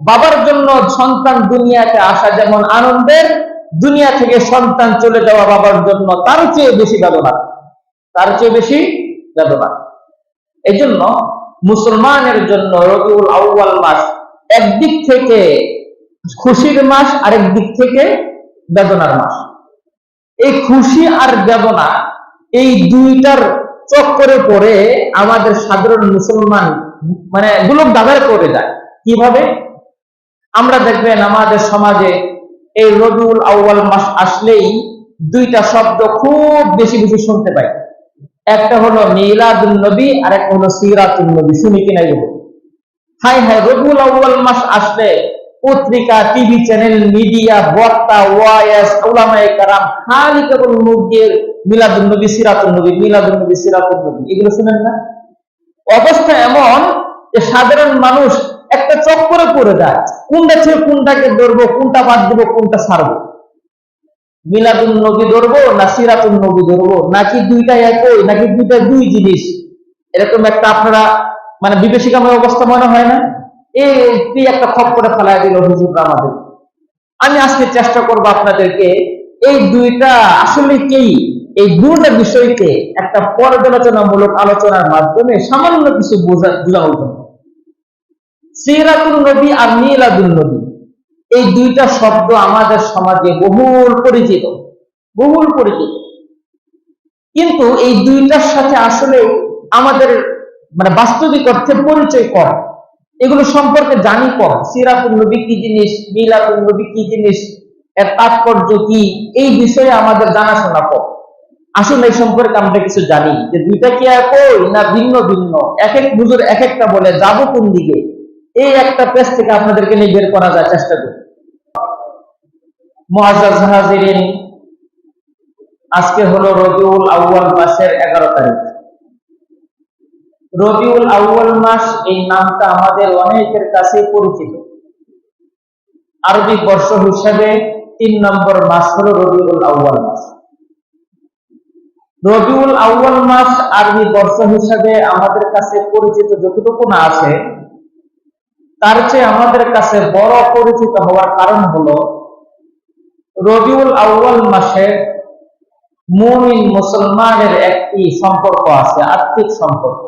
বাবার জন্য সন্তান দুনিয়াতে আসা যেমন আনন্দের, দুনিয়া থেকে সন্তান চলে যাওয়া বাবার জন্য তার চেয়ে বেশি বেদনা, তার চেয়ে বেশি বেদনা। এই জন্য মুসলমানের জন্য রবিউল আউয়াল মাস একদিক থেকে খুশির মাস, আরেক দিক থেকে বেদনার মাস। এই খুশি আর বেদনা এই দুইটার চক্করে পড়ে আমাদের সাধারণ মুসলমান গুলো দাগার করে যায়। কিভাবে? আমরা দেখবেন আমাদের সমাজে এই রবিউল আউয়াল মাস আসলেই দুইটা শব্দ খুব বেশি বেশি শুনতে পাই। একটা হলো মিলাদুন নবী আর একটা হলো সিরাতুন নবী। শুনি কিনা এগুলো? হাই হাই, রবিউল আউয়াল মাস আসলে পত্রিকা, টিভি চ্যানেল, মিডিয়া, বক্তা, ওয়াইজ, উলামায়ে কেরাম খালি কেবল মুখ দিয়ে মিলাদুন নবী, সিরাতুন নবী, মিলাদুন নবী, সিরাতুন নবী, এগুলো শুনেন না? অবস্থা এমন যে সাধারণ মানুষ একটা চক্করে পড়ে যায়, কোনটা ছেড়ে কোনটাকে ধরবো, কোনটা বাদ দিব, কোনটা ছাড়বো। মিলাদুন নবী ধরবো না সিরাতুন নবী ধরবো, নাকি দুইটা একই, নাকি দুইটা দুই জিনিস, এরকম একটা আপনারা বিভীষিকাময় অবস্থা মনে হয় না? এই একটা খপ করে ফেলাই দিল হুজুররা আমাদের। আমি আজকে চেষ্টা করবো আপনাদেরকে এই দুইটা আসলে কি, এই দুটা বিষয়কে একটা পর্যালোচনামূলক আলোচনার মাধ্যমে সামান্য কিছু বোঝানোর জন্য। সিরাতুন নবী আর মিলাদুন নবী এই দুইটা শব্দ আমাদের সমাজে বহুল পরিচিত, বহুল পরিচিত। কিন্তু এই দুইটার সাথে আসলে আমাদের বাস্তবিক অর্থে পরিচয় কম, এগুলো সম্পর্কে জানি কম। সিরাতুন নবী কি জিনিস, মিলাদুন নবী কি জিনিস, এর তাৎপর্য কি, এই বিষয়ে আমাদের জানাশোনা কম। আসলে এই সম্পর্কে আমরা কিছু জানি যে দুইটা কি একই না ভিন্ন ভিন্ন। এক এক হুজুর এক একটা বলে, যাবো কোন দিকে, এই একটা পেজ থেকে আপনাদেরকে নিয়ে বের করা যায় চেষ্টা করি। মুআজ্জাজ হাজিরিন, আজকে হলো রবিউল আউয়াল মাসের 11 তারিখ। রবিউল আউয়াল মাস এই নামটা আমাদের অনেকের কাছে পরিচিত। আরবি বর্ষ হিসাবে 3 নম্বর মাস হলো রবিউল আউয়াল মাস। রবিউল আউয়াল মাস আরবি বর্ষ হিসাবে আমাদের কাছে পরিচিত যতটুকু না আছে, তার চেয়ে আমাদের কাছে বড় পরিচিত হওয়ার কারণ হলো রবিউল আউয়াল মাসে মুমিন মুসলমানের একটি সম্পর্ক আছে, আত্মিক সম্পর্ক।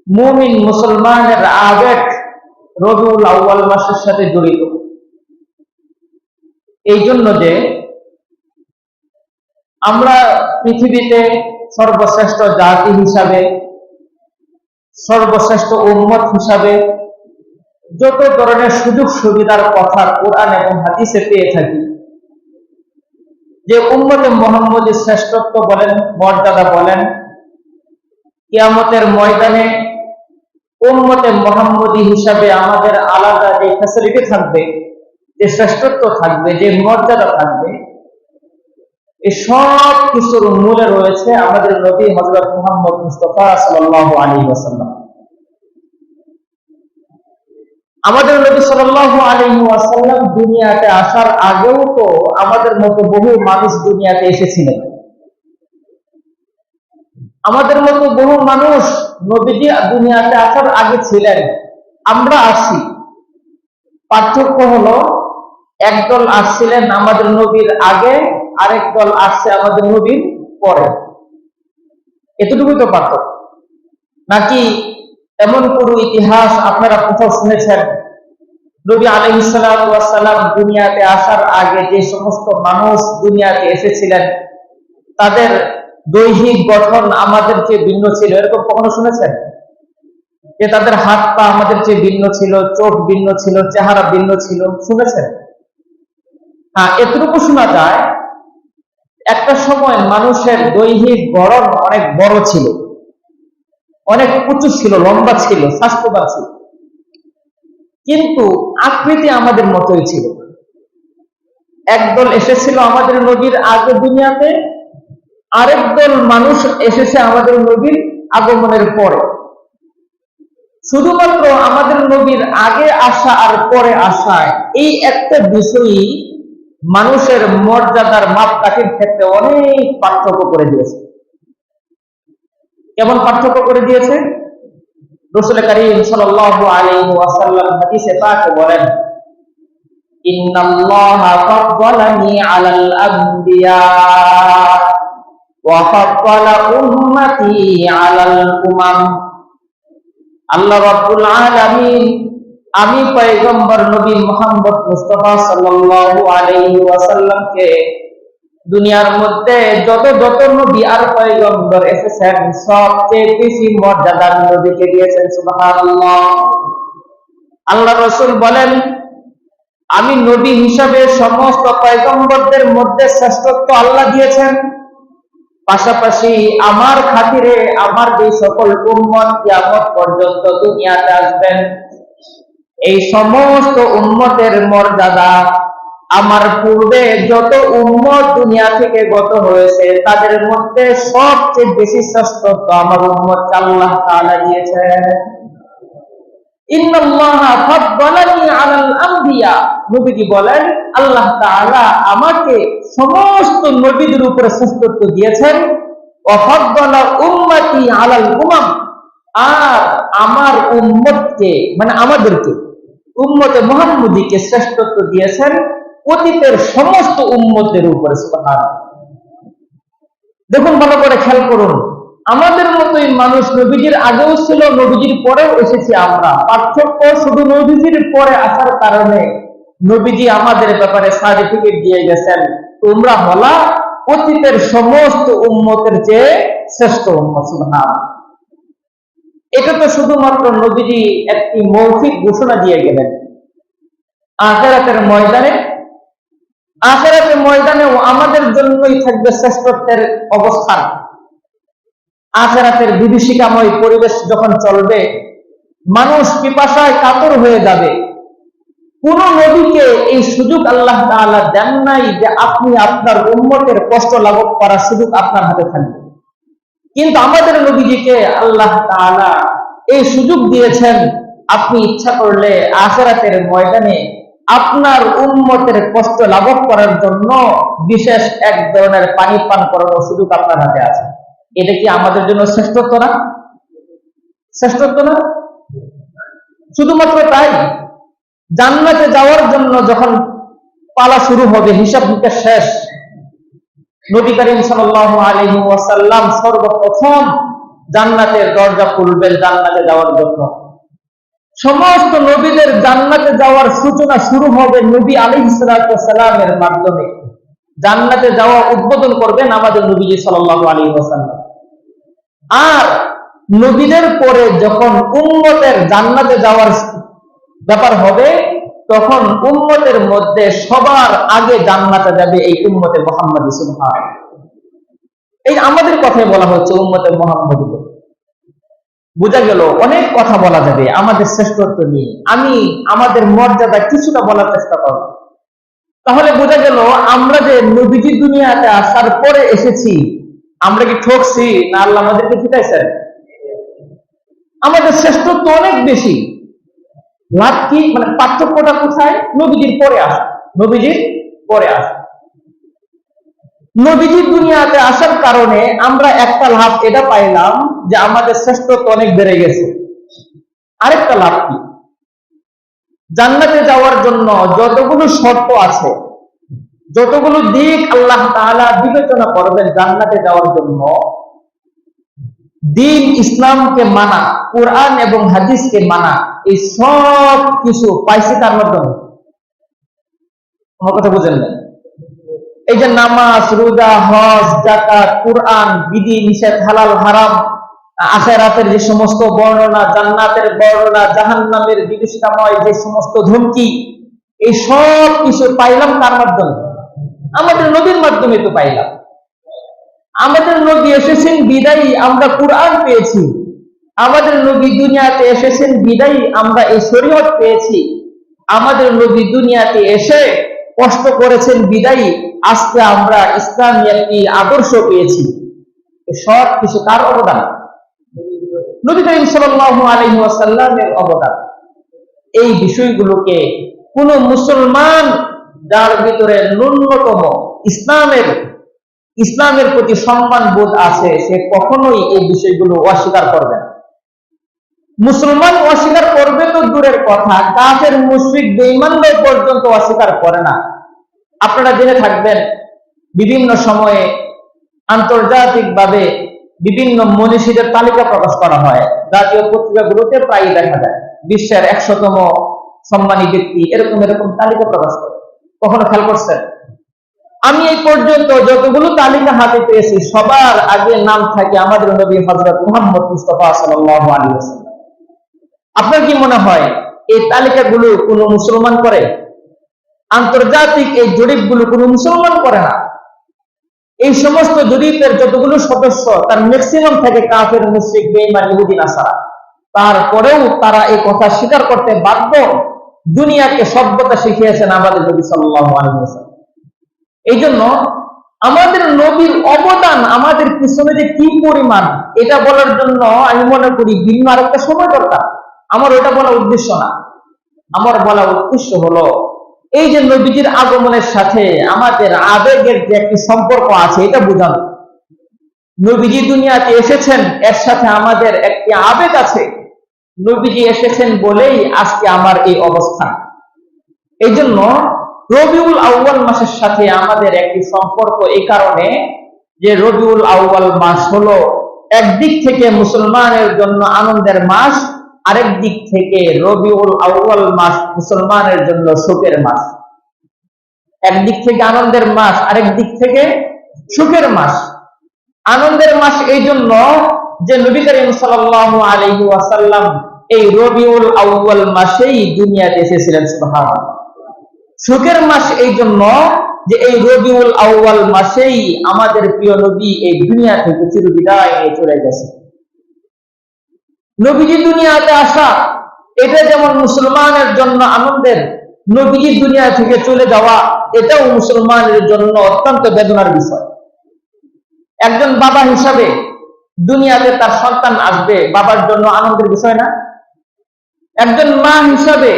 মুমিন মুসলমানের আবেগ রবিউল আউয়াল মাসের সাথে জড়িত। এই জন্য যে আমরা পৃথিবীতে সর্বশ্রেষ্ঠ জাতি হিসাবে, সর্বশ্রেষ্ঠ উম্মত হিসাবে যত ধরনের সুযোগ সুবিধার কথা কোরআন এবং হাদিসে পেয়ে থাকি, যে উম্মতে মুহাম্মদী শ্রেষ্ঠত্ব বলেন, মর্যাদা বলেন, কিয়ামতের ময়দানে উম্মতে মুহাম্মদী হিসাবে আমাদের আলাদা যে ফ্যাসিলিটি থাকবে, যে শ্রেষ্ঠত্ব থাকবে, যে মর্যাদা থাকবে, এই সব কিছুর মূলে রয়েছে আমাদের নবী হযরত মুহাম্মদ মুস্তাফা সাল্লাল্লাহু আলাইহি ওয়াসাল্লাম। আমাদের নবী সাল্লাল্লাহু আলাইহি ওয়াসাল্লাম দুনিয়াতে আসার আগেও তো আমাদের মতো বহু মানুষ দুনিয়াতে এসেছিলেন। আমাদের মতো বহু মানুষ নবীজি দুনিয়াতে আসার আগে ছিলেন, আমরা আসি। পার্থক্য হলো একদল আসছিলেন আমাদের নবীর আগে, আরেক দল আসছে আমাদের নবীর পরে। এতটুকুই তো পার্থক্য। নাকি এমন পুরো ইতিহাস আপনারা কোথাও শুনেছেন নবী আলাইহিস সালাতু ওয়াস সালাম দুনিয়াতে আসার আগে যে সমস্ত মানুষ দুনিয়াতে এসেছিলেন তাদের দৈহিক গঠন আমাদের চেয়ে ভিন্ন ছিল, এরকম কখনো শুনেছেন? যে তাদের হাত পা আমাদের চেয়ে ভিন্ন ছিল, চোখ ভিন্ন ছিল, চেহারা ভিন্ন ছিল, শুনেছেন? হ্যাঁ, এতটুকু শোনা যায় একটা সময় মানুষের দৈহিক গড়ন অনেক বড় ছিল, অনেক উঁচু ছিল, লম্বা ছিল, স্বাস্থ্যবান ছিল, কিন্তু আকৃতি আমাদের মতোই ছিল। একদল এসেছিল আমাদের নবীর আগে দুনিয়াতে, আরেক দল মানুষ এসেছে আমাদের নবীর আগমনের পরে। শুধুমাত্র আমাদের নবীর আগে আসা আর পরে আসায় এই একটা বিষয়ই মানুষের মর্যাদার মাপকাঠির ক্ষেত্রে অনেক পার্থক্য করে দিয়েছে। কেমন পার্থক্য করে দিয়েছে? রাসূল কারীম সাল্লাল্লাহু আলাইহি ওয়াসাল্লাম হাদিসে পাকে বলেন, ইন্নাল্লাহা ফাদ্দালানি আলাল আনবিয়া ওয়া ফাদ্দালা উম্মতি আলাল উমাম। আল্লাহ রাব্বুল আলামিন আমি পয়গম্বর নবী মুহাম্মদ মুস্তাফা সাল্লাল্লাহু আলাইহি ওয়াসাল্লামকে দুনিয়ার মধ্যে যত নবী আর পয়গম্বর এসেছেন সবচেয়ে বেশি মর্যাদা নবীকে দিয়েছেন। সুবহানাল্লাহ। আল্লাহ রাসূল বলেন, আমি নবী হিসাবে সমস্ত পয়গম্বরদের মধ্যে শ্রেষ্ঠত্ব আল্লাহ দিয়েছেন, পাশাপাশি আমার খাতিরে আমার যে সকল উম্মত কিয়ামত পর্যন্ত দুনিয়াতে আসবেন এই সমস্ত উম্মতের মর্যাদা আমার পূর্বে যত উম্মত দুনিয়া থেকে গত হয়েছে তাদের মধ্যে সবচেয়ে বেশি শ্রেষ্ঠত্ব আমার উম্মতকে আল্লাহ তাআলা দিয়েছেন। ইন্নাল্লাহা ফাদ্দালানি আলাল আনবিয়া, নবীজি বলেন আল্লাহ তাআলা আমাকে সমস্ত নবীদের উপরে শ্রেষ্ঠত্ব দিয়েছেন। ওয়া ফাদ্দালা উম্মতি আলাল উমাম, আর আমার উম্মতকে মানে আমাদেরকে উম্মতে মুহাম্মদীকে শ্রেষ্ঠত্ব দিয়েছেন অতীতের সমস্ত উম্মতের উপরে। সুবহানাল্লাহ। দেখুন, ভালো করে খেয়াল করুন, আমাদের মতোই মানুষ নবীজির আগেও ছিল, নবীজির পরেও এসেছি আমরা। পার্থক্য শুধু নবীজির পরে আসার কারণে নবীজি আমাদের ব্যাপারে সার্টিফিকেট দিয়ে গেছেন, তোমরা হলা অতীতের সমস্ত উম্মতের চেয়ে শ্রেষ্ঠ উম্মত। সুবহানাল্লাহ। এটা তো শুধুমাত্র নবীজি একটি মৌখিক ঘোষণা দিয়ে গেলেন। আখিরাতের ময়দানেও আমাদের জন্যই থাকবে শ্রেষ্ঠত্বের অবস্থান। আখিরাতের বিভীষিকাময় পরিবেশ যখন চলবে, মানুষ পিপাসায় কাতর হয়ে যাবে। কোন নবীকে এই সুযোগ আল্লাহ তাআলা দেন নাই যে আপনি আপনার উম্মতের কষ্ট লাঘব করার সুযোগ আপনার হাতে থাকবে, কিন্তু আমাদের নবীজিকে আল্লাহ তাআলা এই সুযোগ দিয়েছেন, আপনি ইচ্ছা করলে আখিরাতের ময়দানে আপনার উম্মতের কষ্ট লাঘব করার জন্য বিশেষ এক ধরনের পানি পান করানোর সুযোগ আপনার হাতে আছে। এটা কি আমাদের জন্য শ্রেষ্ঠত্ব না? শ্রেষ্ঠত্ব না? শুধুমাত্র তাই, জান্নাতে যাওয়ার জন্য যখন পালা শুরু হবে, হিসাব নিকাশ শেষ, নবী করিম সাল্লাল্লাহু আলাইহি ওয়াসাল্লাম সর্বপ্রথম জান্নাতের দরজা খুলবেন জান্নাতে যাওয়ার জন্য। সমস্ত নবীদের জান্নাতে যাওয়ার সূচনা শুরু হবে নবী আলাইহিস সালাতু ওয়াসালামের মাধ্যমে। জান্নাতে যাওয়া উদ্বোধন করবেন আমাদের নবীজি সাল্লাল্লাহু আলাইহি ওয়াসাল্লাম। আর নবীদের পরে যখন উম্মতের জান্নাতে যাওয়ার ব্যাপার হবে, তখন উম্মতের মধ্যে সবার আগে জান্নাতে যাবে এই উম্মতে মুহাম্মদী। সুবহানাল্লাহ। এই আমাদের কথাই বলা হচ্ছে উম্মতে মুহাম্মদী। বোঝা গেল অনেক কথা বলা যাবে আমাদের শ্রেষ্ঠত্ব নিয়ে। আমি আমাদের মর্যাদা কিছুটা বলার চেষ্টা করব। তাহলে বোঝা গেল আমরা যে নবীজি দুনিয়াতে আসার পরে এসেছি, আমরা কি ঠকছি না আল্লাহ আমাদেরকে শিখাইছেন? আমাদের শ্রেষ্ঠত্ব অনেক বেশি। লাভ কি, মানে পার্থক্যটা কোথায়? নবীজির পরে আসা। নবীজির পরে আসা, নবীজির দুনিয়াতে আসার কারণে আমরা একটা লাভ এটা পাইলাম যে আমাদের শ্রেষ্ঠত্ব অনেক বেড়ে গেছে। আরেকটা লাভ কি, জান্নাতে যাওয়ার জন্য যতগুলো শর্ত আছে, যতগুলো দিক আল্লাহ তাআলা বিবেচনা করবেন জান্নাতে যাওয়ার জন্য, দ্বীন ইসলামকে মানা, কোরআন এবং হাদিসকে মানা, এই সব কিছু পাইছে তার মাধ্যমে। আমার কথা বুঝেন না? এই যে নামাজ, রোজা, হজ, যাকাত, কোরআন, বিধি নিষেধ, হালাল হারাম, আখিরাতের যে সমস্ত বর্ণনা, জান্নাতের বর্ণনা, জাহান্নামের বিভীষিকাময় যে সমস্ত ধমকি, এই সব কিছু পাইলাম কার মাধ্যমে? আমাদের নবীর মাধ্যমে তো পাইলাম। আমাদের নবী এসেছেন বিদায়ী আমরা কোরআন পেয়েছি, আমাদের নবী দুনিয়াতে এসেছেন বিদায়ী আমরা এই শরীয়ত পেয়েছি, আমাদের নবী দুনিয়াতে এসে কষ্ট করেছেন বিদায়ী আজকে আমরা ইসলামী একটি আদর্শ পেয়েছি। সব কিছু কার অবদান? নবী করিম সাল্লাল্লাহু আলাইহি ওয়াসাল্লামের অবদান। এই বিষয়গুলোকে কোন মুসলমান যার ভিতরে ন্যূনতম ইসলামের প্রতি সম্মান বোধ আছে, সে কখনোই এই বিষয়গুলো অস্বীকার করবে না। মুসলমান অস্বীকার করবে তো দূরের কথা, কাফের মুশরিক বেঈমানদের পর্যন্ত অস্বীকার করে না। আপনারা জেনে থাকবেন, বিভিন্ন সময়ে আন্তর্জাতিকভাবে বিভিন্ন মনীষীদের তালিকা প্রকাশ করা হয়, জাতীয় পত্রিকাগুলোতে প্রায় দেখা যায়। বিশ্বের 100তম সম্মানী ব্যক্তি এরকম এরকম তালিকা প্রকাশ করে। কখনো খেয়াল করছেন? আমি এই পর্যন্ত যতগুলো তালিকা হাতে পেয়েছি সবার আগে নাম থাকে আমাদের নবী হযরত মুহাম্মদ মুস্তাফা সাল্লাল্লাহু আলাইহি ওয়াসাল্লাম। আপনার কি মনে হয় এই তালিকাগুলো কোনো মুসলমান করে? আন্তর্জাতিক এই জরিপগুলো কোনো মুসলমান করে না। এই সমস্ত জরিপের যতগুলো সদস্য তার ম্যাক্সিমাম থাকে কাফের, মুশরিক, বেঈমান, ইহুদি, নাসারা। তারপরেও তারা এই কথা স্বীকার করতে বাধ্য, দুনিয়াকে সভ্যতা শিখিয়েছেন আমাদের নবী সাল্লাল্লাহু আলাইহি ওয়াসাল্লাম। এই জন্য আমাদের নবীর অবদান আমাদের পিছনে যে কি পরিমাণ, এটা বলার জন্য আমি মনে করি ভিন্ন আরেকটা সময় দরকার। আমার ওটা বলা উদ্দেশ্য না। আমার বলা উদ্দেশ্য হলো এই যে নবীজির আগমনের সাথে আমাদের আবেগের যে একটি সম্পর্ক আছে, এটা বোঝানো। নবীজি দুনিয়াতে এসেছেন, এর সাথে আমাদের একটি আবেগ আছে। নবীজি এসেছেন বলেই আজকে আমার এই অবস্থান। এই জন্য রবিউল আউয়াল মাসের সাথে আমাদের একটি সম্পর্ক এই কারণে যে রবিউল আউয়াল মাস হলো একদিক থেকে মুসলমানের জন্য আনন্দের মাস, আরেক দিক থেকে রবিউল আউয়াল মাস মুসলমানের জন্য শোকের মাস। একদিক থেকে আনন্দের মাস, আরেক দিক থেকে সুখের মাস। আনন্দের মাস এই জন্য যে নবী করিম সাল্লাল্লাহু আলাইহি ওয়াসাল্লাম এই রবিউল আউয়াল মাসেই দুনিয়াতে এসেছিলেন, সুবহানাল্লাহ। সুখের মাস এই জন্য যে এই রবিউল আউয়াল মাসেই আমাদের প্রিয় নবী এই দুনিয়া থেকে চিরবিদায় নিয়ে চলে গেছে। নবীজি দুনিয়াতে আসা এটা যেমন মুসলমানের জন্য আনন্দের, নবীজি দুনিয়া থেকে চলে যাওয়া এটাও মুসলমানের জন্য অত্যন্ত বেদনার বিষয়। একজন বাবা হিসাবে দুনিয়াতে তার সন্তান আসবে, বাবার জন্য আনন্দের বিষয় না? একজন মা হিসাবে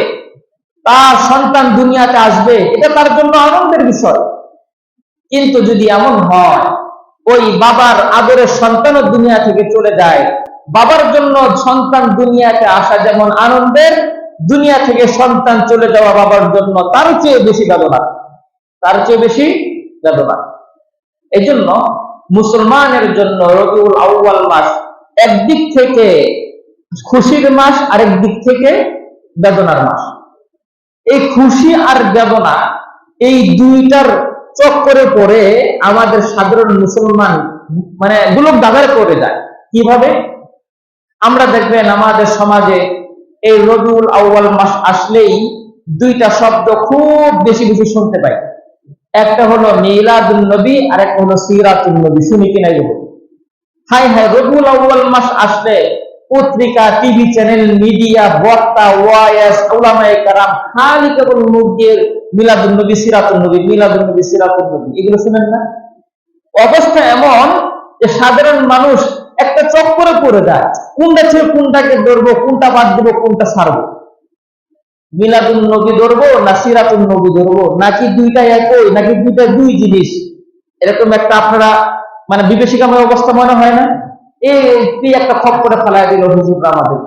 তার সন্তান দুনিয়াতে আসবে, এটা তার জন্য আনন্দের বিষয়। কিন্তু যদি এমন হয় ওই বাবার আদরের সন্তানও দুনিয়া থেকে চলে যায়, বাবার জন্য সন্তান দুনিয়াতে আসা যেমন আনন্দের, দুনিয়া থেকে সন্তান চলে যাওয়া বাবার জন্য তার চেয়ে বেশি বেদনা, তার চেয়ে বেশি বেদনা। এই জন্য মুসলমানের জন্য রবিউল আউয়াল মাস একদিক থেকে খুশির মাস, আরেক দিক থেকে বেদনার মাস। এই খুশি আর বেদনা এই দুইটার চক্করে পড়ে আমাদের সাধারণ মুসলমান গুলোক দাবার করে যায়। কিভাবে? আমরা দেখবেন আমাদের সমাজে এই রবিউল আউয়াল মাস আসলেই দুইটা শব্দ খুব বেশি বেশি শুনতে পাই। একটা হলো মিলাদুন নবী, আর একটা হলো সিরাতুন নবী। শুনি কিনা এগুলো? হাই হাই, রবিউল আউয়াল মাস আসলে পত্রিকা, টিভি চ্যানেল, মিডিয়া, বক্তা, ওয়াইজ, উলামায়ে কেরাম খালি কেবল মুখ দিয়ে মিলাদুন নবী, সিরাতুন নবী, মিলাদুন নবী, সিরাতুন নবী, এগুলো শুনেন না? অবস্থা এমন যে সাধারণ মানুষ একটা চক্করে পড়ে যায়, কোনটা ছেড়ে কোনটাকে ধরবো, কোনটা বাদ দেবো, কোনটা ছাড়বো। মিলাদুন নবী ধরবো না সিরাতুন নবী ধরবো, নাকি দুইটা একই, নাকি দুইটা দুই জিনিস, এরকম একটা আপনারা বিভীষিকাময় অবস্থা মনে হয় না? এই একটা খপ করে ফেলায় দিল হুজুররা আমাদের।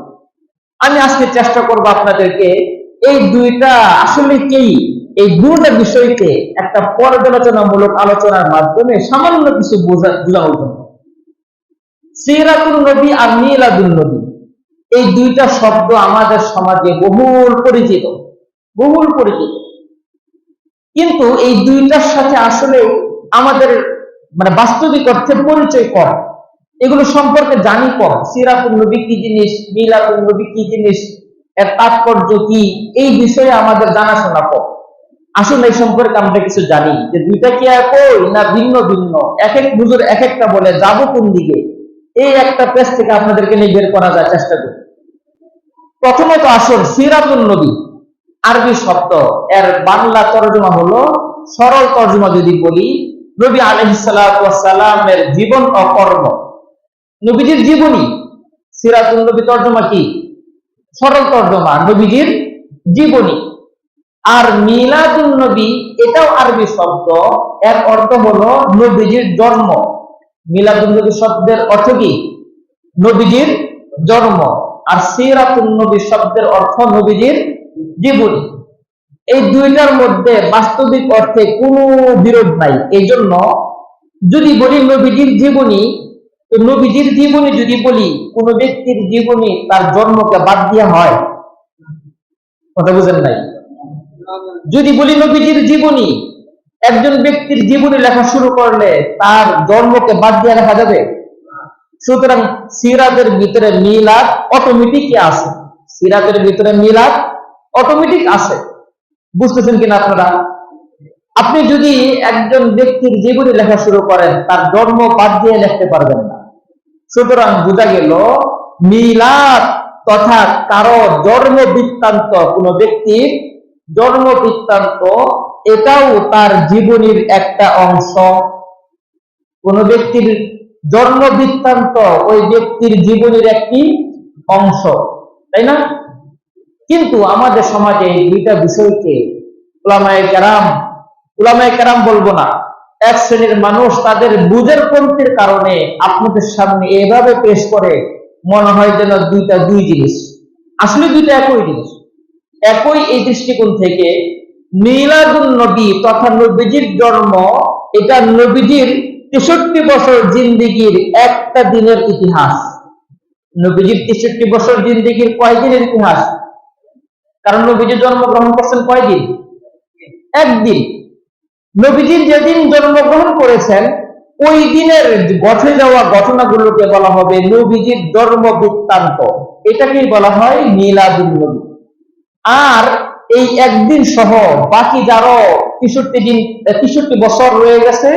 আমি আজকে চেষ্টা করব আপনাদেরকে এই দুইটা আসলে কি, এই দুইটা বিষয়কে একটা পর্যালোচনামূলক আলোচনার মাধ্যমে সামান্য কিছু বোঝানোর জন্য। সিরাতুন নবী আর মিলাদুন নবী এই দুইটা শব্দ আমাদের সমাজে বহুল পরিচিত, বহুল পরিচিত। কিন্তু এই দুইটার সাথে আসলে আমাদের বাস্তবিক অর্থে পরিচয় কম, এগুলো সম্পর্কে জানি কম। সিরাতুন নবী কি জিনিস, মিলাদুন নবী কি জিনিস, এর তাৎপর্য কি, এই বিষয়ে আমাদের জানাশোনা কম। আসলে এই সম্পর্কে আমরা কিছু জানি যে দুইটা কি একই না ভিন্ন ভিন্ন। এক এক হুজুর এক একটা বলে, যাবো কোন দিকে, এই একটা পেজ থেকে আপনাদেরকে নিয়ে বের করা যায়, চেষ্টা করি। প্রথমত আসল সিরাতুন নবী আরবি শব্দ, এর বাংলা তর্জমা হলো, সরল তর্জমা যদি বলি, নবী আলাইহিস সালাতু ওয়াস সালামের জীবন ও কর্ম, নবীজির জীবনী। সিরাতুন নবী তর্জমা কি? সরল তর্জমা, নবীজির জীবনী। আর মিলাদুন নবী এটাও আরবি শব্দ, এর অর্থ হলো নবীজির জন্ম। মিলাদুন নবী শব্দের অর্থ কি? নবীজির জন্ম। আর সিরাতুন নবী শব্দের অর্থ নবীজির জীবনী। এই দুইটার মধ্যে বাস্তবিক অর্থে কোনো বিরোধ নাই। এই জন্য যদি বলি নবীজির জীবনী, তো নবীজির জীবনী যদি বলি, কোন ব্যক্তির জীবনী তার জন্মকে বাদ দিয়া হয়? কথা বুঝেন নাই? যদি বলি নবীজির জীবনী, একজন ব্যক্তির জীবনী লেখা শুরু করলে তার জন্মকে বাদ দিয়ে লেখা যাবে? সুতরাং সিরাতের ভিতরে মিলাদ অটোমেটিকই আছে। সিরাতের ভিতরে মিলাদ অটোমেটিক আছে। বুঝতেছেন কিনা আপনারা? আপনি যদি একজন ব্যক্তির জীবনী লেখা শুরু করেন, তার জন্ম বাদ দিয়ে লিখতে পারবেন না। সুতরাং বোঝা গেল মিলাদ তথা কারো জন্ম বৃত্তান্ত, কোন ব্যক্তির জন্ম বৃত্তান্ত, এটাও তার জীবনীর একটা অংশ। কোন ব্যক্তির জন্ম বৃত্তান্ত ওই ব্যক্তির জীবনের একটি অংশ, তাই না? কিন্তু আমাদের সমাজে এই দুইটা বিষয়কে উলামায়ে কেরাম বলবো না, এক শ্রেণীর মানুষ তাদের বুঝের কমতির কারণে আপনাদের সামনে এভাবে পেশ করে মনে হয় যেন দুইটা দুই জিনিস। আসলে দুইটা একই জিনিস। একই এই দৃষ্টিকোণ থেকে মিলাদুন নবী তথা নবীজির জন্ম, এটা নবীজির 63 বছর জিন্দেগির একটা দিনের ইতিহাস। নবীজির 63 বছর জিন্দেগির কয় দিনের ইতিহাস? কারণ নবীজি জন্মগ্রহণ করছেন কয়দিন? একদিন। নবীজির যেদিন জন্মগ্রহণ করেছেন ওই দিনের ঘটে যাওয়া ঘটনাগুলোকে বলা হবে নবীজির জন্ম বৃত্তান্ত। এটাকেই বলা হয় মিলাদুন নবী। আর এই একদিন সহ বাকি যারা 63 বছর রয়ে গেছে,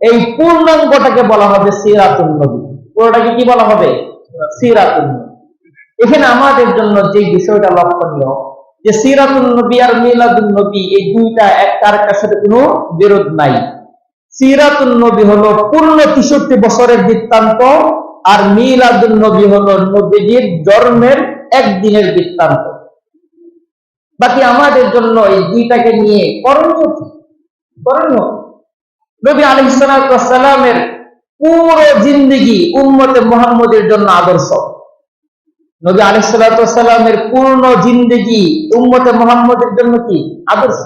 এই পূর্ণাঙ্গটাকে বলা হবে সিরাতুন নবী। পুরোটাকে কি বলা হবে? সিরাতুন নবী। এখানে আমাদের জন্য যে বিষয়টা লক্ষণীয়, যে সিরাতুন নবী আর মিলাদুন নবী এই দুইটা একটা আরেকটার সাথে কোনো বিরোধ নাই। সিরাতুন নবী হলো পূর্ণ 63 বছরের বৃত্তান্ত, আর মিলাদুন নবী হলো নবীজির জন্মের একদিনের বৃত্তান্ত। বাকি আমাদের জন্য এই দুইটাকে নিয়ে করণীয় কি? নবী আলাইহিস সালামের পুরো জিন্দেগি উম্মতে মুহাম্মদের জন্য আদর্শ। নবী আলাইহিস সালামের পূর্ণ জিন্দেগি উম্মতে মুহাম্মদের জন্য কি? আদর্শ।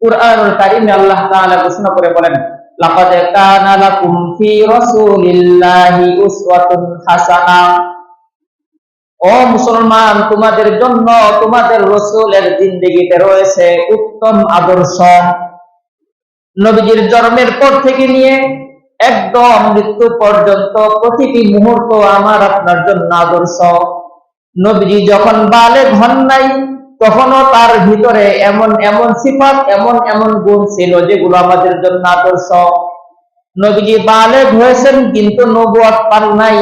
কুরআনুল কারীমে আল্লাহ তাআলা ঘোষণা করে বলেন, লাকাদ কানা লাকুম ফি রাসূলিল্লাহি উসওয়াতুন হাসানাহ। ও মুসলমান, তোমাদের জন্য তোমাদের রাসূলের জিন্দেগিতে রয়েছে উত্তম আদর্শ। নবীজির জন্মের পর থেকে নিয়ে একদম মৃত্যু পর্যন্ত প্রতিটি মুহূর্ত আমার আপনার জন্য আদর্শ। নবীজি যখন বালেগ হন নাই, তখনও তার ভিতরে এমন এমন সিফাত, এমন এমন গুণ ছিল যেগুলো আমাদের জন্য আদর্শ। নবীজি বালেগ হয়েছেন কিন্তু নবুয়ত পান নাই,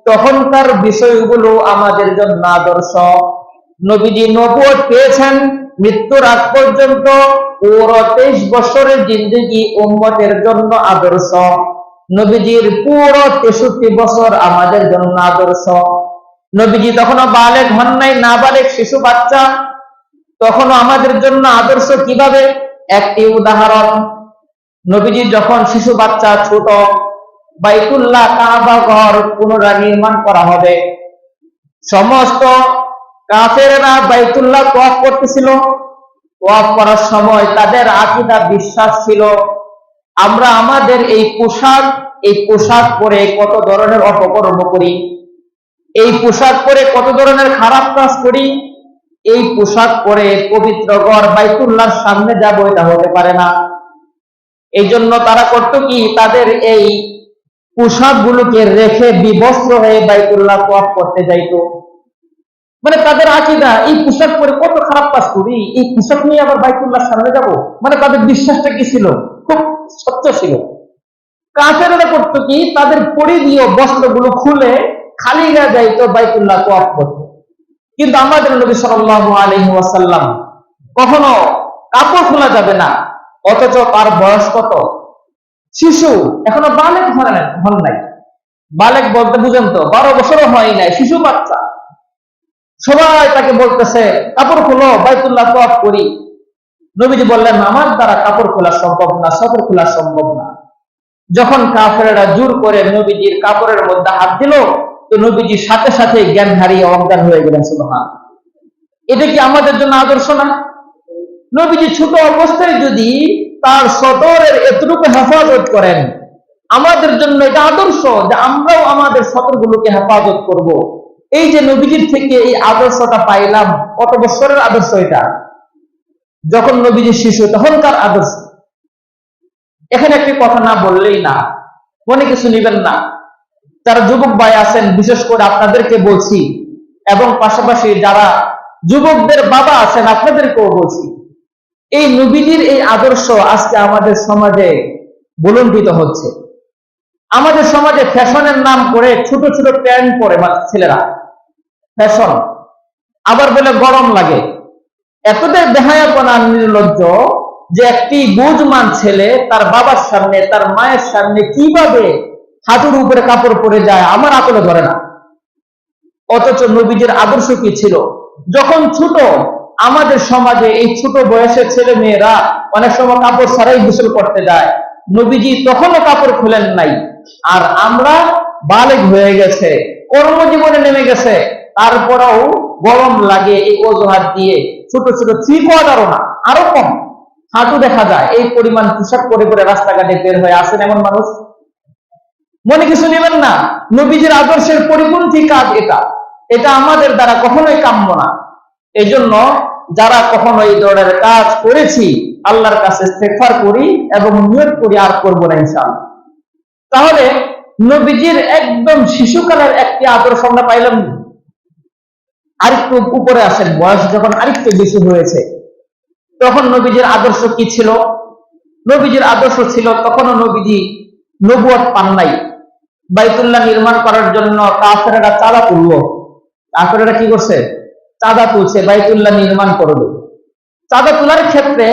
তখনকার বিষয়গুলো আমাদের জন্য আদর্শ। নবীজি নবুয়ত পেয়েছেন, মৃত্যুর আগ পর্যন্ত পুরো 23 বছরের জিন্দেগি উম্মতের জন্য আদর্শ। নবীজির পুরো 63 বছর আমাদের জন্য আদর্শ। নবীজি তখনও বালেগ হন নাই, নাবালেগ শিশু বাচ্চা, তখনও আমাদের জন্য আদর্শ। কিভাবে? একটি উদাহরণ, নবীজি যখন শিশু বাচ্চা, ছোট, বাইতুল্লাহ কাবা ঘর পুনরায় নির্মাণ করা হবে, সমস্ত কাফেররা বাইতুল্লাহ ওয়াক করতেছিল। ওয়াক করার সময় তাদের আকীদা বিশ্বাস ছিল, আমরা আমাদের এই পোশাক পরে কত ধরনের অপকর্ম করি, এই পোশাক পরে কত ধরনের খারাপ কাজ করি, এই পোশাক পরে পবিত্র ঘর বাইতুল্লাহর সামনে যাব, এটা হতে পারে না। এই জন্য তারা করত কি, তাদের এই পোশাকগুলোকে রেখে বিবস্ত্র হয়ে বাইতুল্লাহ ওয়াক করতে যাইতো। মানে তাদের আকীদা, এই পোশাক পরে কত খারাপ কাজ করি, এই পোশাক নিয়ে আবার বাইতুল্লাহর সামনে যাব। মানে তাদের বিশ্বাসটা কি ছিল? খুব স্বচ্ছ ছিল। কাফেররা করতো কি, তাদের পরিধীয় বস্ত্রগুলো খুলে খালি গায়ে যাইতো বাইতুল্লাহ ওয়াক করতে। কিন্তু আমাদের নবী সাল্লাল্লাহু আলাইহি ওয়াসাল্লাম কখনো কাপড় খোলা যাবে না, অথচ তার বয়স কত? শিশু, এখনো বালেগ হন নাই। বালেগ বলতে বুঝেন তো, 12 বছরও হয় নাই, শিশু বাচ্চা। সবাই তাকে বলতেছে কাপড় খোলো, বাইতুল্লাহ ওয়াক করি। নবীজি বললেন, আমার দ্বারা কাপড় খোলা সম্ভব না, সফর খোলা সম্ভব না। যখন কাফেররা জোর করে নবীজির কাপড়ের মধ্যে হাত দিল, তো নবীজি সাথে সাথে জ্ঞান হারিয়ে অজ্ঞান হয়ে গেলেন। সুবহান। এটা কি আমাদের জন্য আদর্শ না? নবীজি ছোট অবস্থায় যদি তার সতরের এতটুকু হেফাজত করেন, আমাদের জন্য এটা আদর্শ যে আমরাও আমাদের সতরগুলোকে হেফাজত করব। এই যে নবীজির থেকে এই আদর্শটা পাইলাম, কত বছরের আদর্শ এটা? যখন নবীজি শিশু তখনকার আদর্শ। এখানে একটি কথা না বললেই না, মনে কিছু নিবেন না। যারা যুবক ভাই আছেন, বিশেষ করে আপনাদেরকে বলছি, এবং পাশাপাশি যারা যুবকদের বাবা আছেন আপনাদেরকেও বলছি, এই নবীজির এই আদর্শ আজকে আমাদের সমাজে বুলন্ডিত হচ্ছে। আমাদের সমাজে ফ্যাশনের নাম করে ছোট ছোট প্যান্ট পরে ছেলেরা, ফ্যাশন, আবার বলে গরম লাগে। এতটাই বেহায়াপনা, নির্লজ্জ যে একটি বুঝমান ছেলে তার বাবার সামনে, তার মায়ের সামনে কিভাবে হাঁটুর উপরে কাপড় পরে যায় আমার আকলে ধরে না। অথচ নবীজির আদর্শ কি ছিল? যখন ছোট, আমাদের সমাজে এই ছোট বয়সের ছেলে মেয়েরা অনেক সময় কাপড় ছাড়াই গোসল করতে যায়, নবীজি তখনও কাপড় খুলেন নাই। আর আমরা বালেগ হয়ে গেছে, কর্মজীবনে নেমে গেছে, তারপরেও গরম লাগে এই অজুহাত দিয়ে ছোট ছোট 3/4 না, আরো কম হাঁটু দেখা যায়, এই পরিমাণ পোশাক পরে পরে রাস্তাঘাটে বের হয়ে আসেন এমন মানুষ। মনে কিছু নেবেন না, নবীজির আদর্শের পরিপন্থী কাজ এটা। এটা আমাদের দ্বারা কখনোই কাম্য না। এই জন্য যারা কখনো এই ধরনের কাজ করেছি, আল্লাহর কাছে ইস্তেগফার করি এবং নিয়ত করি আর করবো না ইনশাআল্লাহ। তাহলে নবীজির একদম শিশুকালের একটি আদর্শ আমরা পাইলাম। আরেকটু উপরে আসেন, বয়স যখন আরেকটু বেশি হয়েছে, তখন নবীজির আদর্শ কি ছিল? নবীজির আদর্শ ছিল, তখনও নবীজি নবুয়ত পান নাই। বাইতুল্লাহ নির্মাণ করার জন্য কাফেররা চাঁদা তুললো। কাফেররা কি করছে? চাঁদা তুলছে, বাইতুল্লাহ নির্মাণ করবে। চাঁদা তোলার ক্ষেত্রে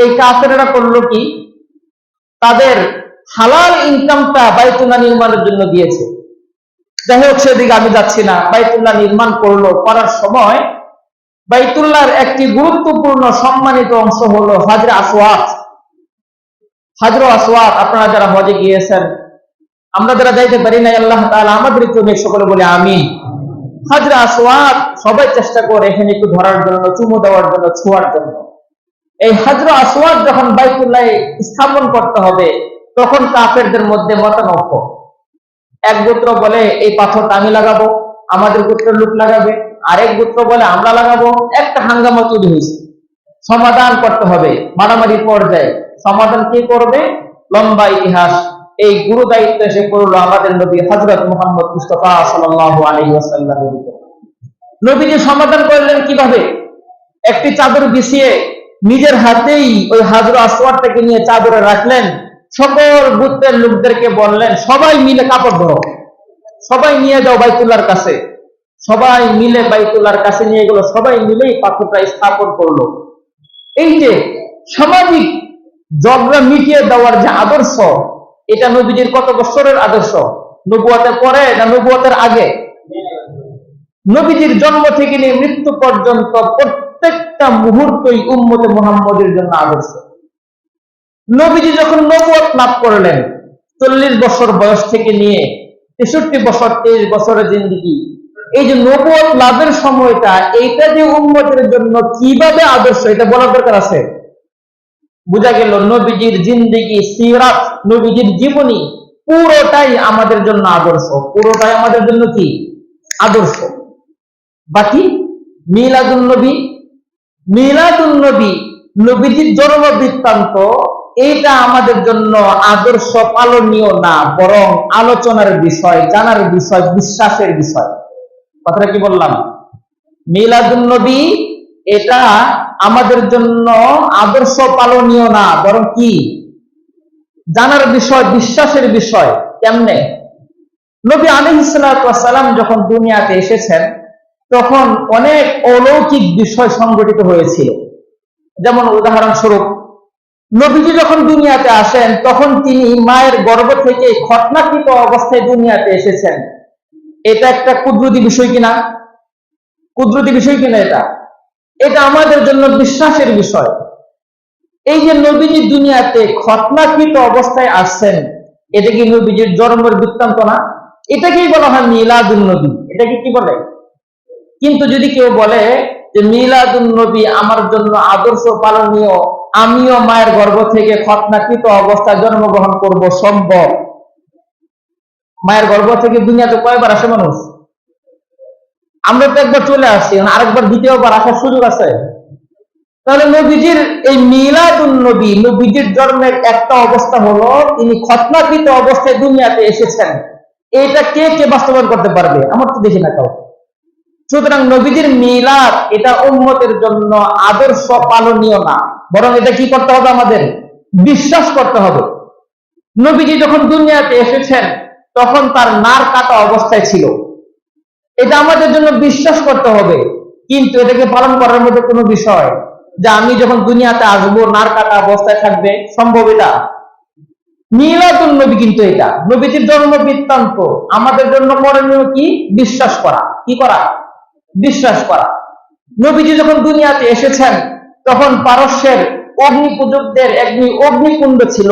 এই কাফেররা করলো কি? তাদের হালাল ইনকামটা বাইতুল্লাহ নির্মাণের জন্য দিয়েছে। যাই হোক, সেদিকে আমি যাচ্ছি না। বাইতুল্লাহ নির্মাণ করলো, করার সময় বাইতুল্লাহর একটি গুরুত্বপূর্ণ সম্মানিত অংশ হলো হাজরে আসওয়াদ। হাজরে আসওয়াদ, আপনারা যারা হজে গিয়েছেন, আমরা যারা যাইতে পারি নাই, আল্লাহ তাআলা আমাদেরকে সকলে বলে আমিন। হাজরে আসওয়াদ সবাই চেষ্টা করে এখানে একটু ধরার জন্য, চুমু দেওয়ার জন্য, ছোঁয়ার জন্য। এই হাজরে আসওয়াদ যখন বাইতুল্লাহ স্থাপন করতে হবে, তখন কাফেরদের মধ্যে মতানৈক্য। এক গোত্র বলে এই পাথরটা আমি লাগাবো, আমাদের গোত্রের লোক লাগাবে। আরেক গোত্র বলে আমরা লাগাবো। একটা হাঙ্গামা তৈরি হয়েছে, সমাধান করতে হবে। মারামারি পর্যায়ে সমাধান কে করবে? লম্বা ইতিহাস। এই গুরু দায়িত্ব এসে পড়লো আমাদের নবী হযরত মুহাম্মদ মুস্তাফা সাল্লাল্লাহু আলাইহি ওয়াসাল্লাম। নবীজি সমাধান করলেন কিভাবে? একটি চাদর বিছিয়ে নিজের হাতেই ওই হাজরে আসওয়াদটাকে নিয়ে চাদরে রাখলেন। সকল গোত্রের লোকদেরকে বললেন, সবাই মিলে কাপড় ধরো, সবাই নিয়ে যাও বাইতুল্লাহর কাছে। সবাই মিলে বাইতুল্লাহর কাছে নিয়ে গেল, সবাই মিলেই পাথরটা স্থাপন করলো। এই যে সামাজিক ঝগড়া মিটিয়ে দেওয়ার যে আদর্শ, এটা নবীজির কত বছরের আদর্শ? নবুয়তের পরে না নবুয়তের আগে? নবীজির জন্ম থেকে নিয়ে মৃত্যু পর্যন্ত প্রত্যেকটা মুহূর্তই উম্মতে মুহাম্মদের জন্য আদর্শ। নবীজি যখন নবুয়ত লাভ করলেন, 40 বছর বয়স থেকে নিয়ে 63 বছর, 23 বছরের জিন্দেগি, এই যে নবুয়ত লাভের সময়টা, এইটা যে উম্মতের জন্য কিভাবে আদর্শ, এটা বলার দরকার আছে। বোঝা গেল নবীজির জিন্দেগি, সিরাত, নবীজির জীবনী পুরোটাই আমাদের জন্য আদর্শ, পুরোটাই আমাদের জন্য কি আদর্শ। বাকি মিলাদুন নবী, মিলাদুন নবী, নবীজির জন্ম বৃত্তান্ত, এইটা আমাদের জন্য আদর্শ পালনীয় না, বরং আলোচনার বিষয়, জানার বিষয়, বিশ্বাসের বিষয়। কথাটা কি বললাম? মিলাদুন নবী এটা আমাদের জন্য আদর্শ পালনীয় না, বরং কি জানার বিষয়, বিশ্বাসের বিষয়। কেমনে? নবী আলাইহিস সালাতু ওয়াস সালাম যখন দুনিয়াতে এসেছেন, তখন অনেক অলৌকিক বিষয় সংঘটিত হয়েছিল। যেমন উদাহরণস্বরূপ, নবীজি যখন দুনিয়াতে আসেন, তখন তিনি মায়ের গর্ভ থেকে খৎনাকৃত অবস্থায় দুনিয়াতে এসেছেন। এটা একটা কুদরতি বিষয় কিনা? কুদরতি বিষয় কিনা? এটা আমাদের জন্য বিশ্বাসের বিষয়। এই যে নবীজি দুনিয়াতে খৎনাকৃত অবস্থায় আসছেন, এটা কি নবীজির জন্মের বৃত্তান্ত না? এটাকেই বলা হয় মিলাদুন নবী। এটাকে কি বলে? কিন্তু যদি কেউ বলে যে মিলাদুন নবী আমার জন্য আদর্শ পালনীয়, আমিও মায়ের গর্ভ থেকে খতনাকৃত অবস্থায় জন্মগ্রহণ করব, সম্ভব? মায়ের গর্ভ থেকে দুনিয়াতে কয়বার আসে মানুষ? আমরা তো একবার চলে আসছি, আরেকবার দ্বিতীয়বার আসার সুযোগ আছে? তাহলে নবীজির এই মিলাদুন নবী, নবীজির জন্মের একটা অবস্থা হলো তিনি খতনাকৃত অবস্থায় দুনিয়াতে এসেছেন। এটা কে কে বাস্তবায়ন করতে পারবে? আমার তো দেখি না কাউ। সুতরাং নবীজির মিলাদ এটা উম্মতের জন্য আদর্শ পালনীয় না, বরং এটা কি করতে হবে? আমাদের বিশ্বাস করতে হবে। নবীজি যখন দুনিয়াতে এসেছেন তখন তার নার কাটা অবস্থায় ছিল, এটা আমাদের জন্য বিশ্বাস করতে হবে। কিন্তু এটাকে পালন করার মধ্যে কোনো বিষয় যে আমি যখন দুনিয়াতে আসবো নার কাটা অবস্থায় থাকবে, সম্ভব? এটা মিলাদুন নবী। কিন্তু এটা নবীজির জন্ম বৃত্তান্ত আমাদের জন্য করণীয় কি? বিশ্বাস করা। কি করা? বিশ্বাস করা। নবীজি যখন দুনিয়াতে এসেছেন তখন পারস্যের অগ্নি পূজকদের একটি অগ্নিকুণ্ড ছিল,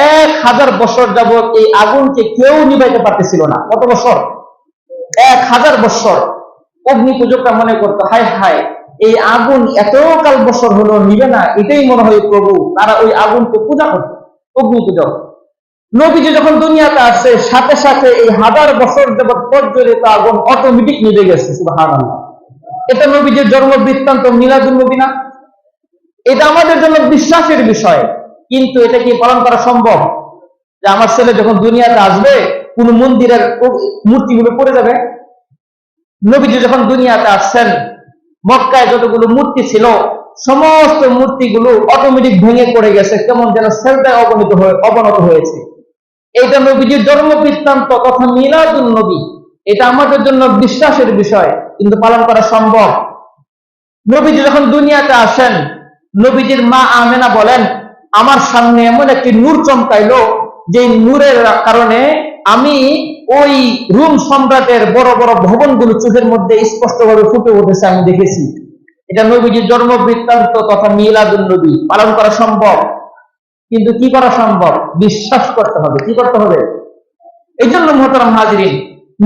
1000 বছর যাবৎ এই আগুনকে কেউ নিভাইতে পারতেছিল না। কত বছর? 1000 বছর। অগ্নি পূজকরা মনে করতো হায় হায়, এই আগুন এতকাল বছর হলো নিবে না, এটাই মনে হয় প্রভু। তারা ওই আগুনকে পূজা করত, অগ্নি পূজক। নবীজি যখন দুনিয়াতে আসছে সাথে সাথে এই 1000 বছর যাবৎ প্রজ্বলিত আগুন অটোমেটিক নিভে গেছে। সুবহানাল্লাহ। এটা নবীজির জন্ম বৃত্তান্ত, মিলাদুন নবী না? এটা আমাদের জন্য বিশ্বাসের বিষয়। কিন্তু এটা কি পালন করা সম্ভব যে আমার ছেলে যখন দুনিয়াতে আসবে কোন মন্দিরের মূর্তিগুলো পড়ে যাবে? নবীজি যখন দুনিয়াতে আসছেন মক্কায় যতগুলো মূর্তি ছিল সমস্ত মূর্তিগুলো অটোমেটিক ভেঙে পড়ে গেছে, কেমন যেন সেজদায় অবনত হয়েছে। এটা নবীজির জন্ম বৃত্তান্ত তথা মিলাদুন নবী। এটা আমাদের জন্য বিশ্বাসের বিষয়, কিন্তু পালন করা সম্ভব। নবীজি যখন দুনিয়াতে আসেন নবীজির মা আমেনা বলেন আমার সামনে এমন একটি নূর চমকাইলো যে নূরের কারণে আমি ওই রুম সম্রাটের বড় বড় ভবনগুলো চোখের মধ্যে স্পষ্টভাবে ফুটে উঠেছে, আমি দেখেছি। এটা নবীজির জন্ম বৃত্তান্ত তথা মিলাদুন নবী। পালন করা সম্ভব, কিন্তু কি করা সম্ভব? বিশ্বাস করতে হবে। কি করতে হবে? এই জন্য মোহতারাম হাজিরিন,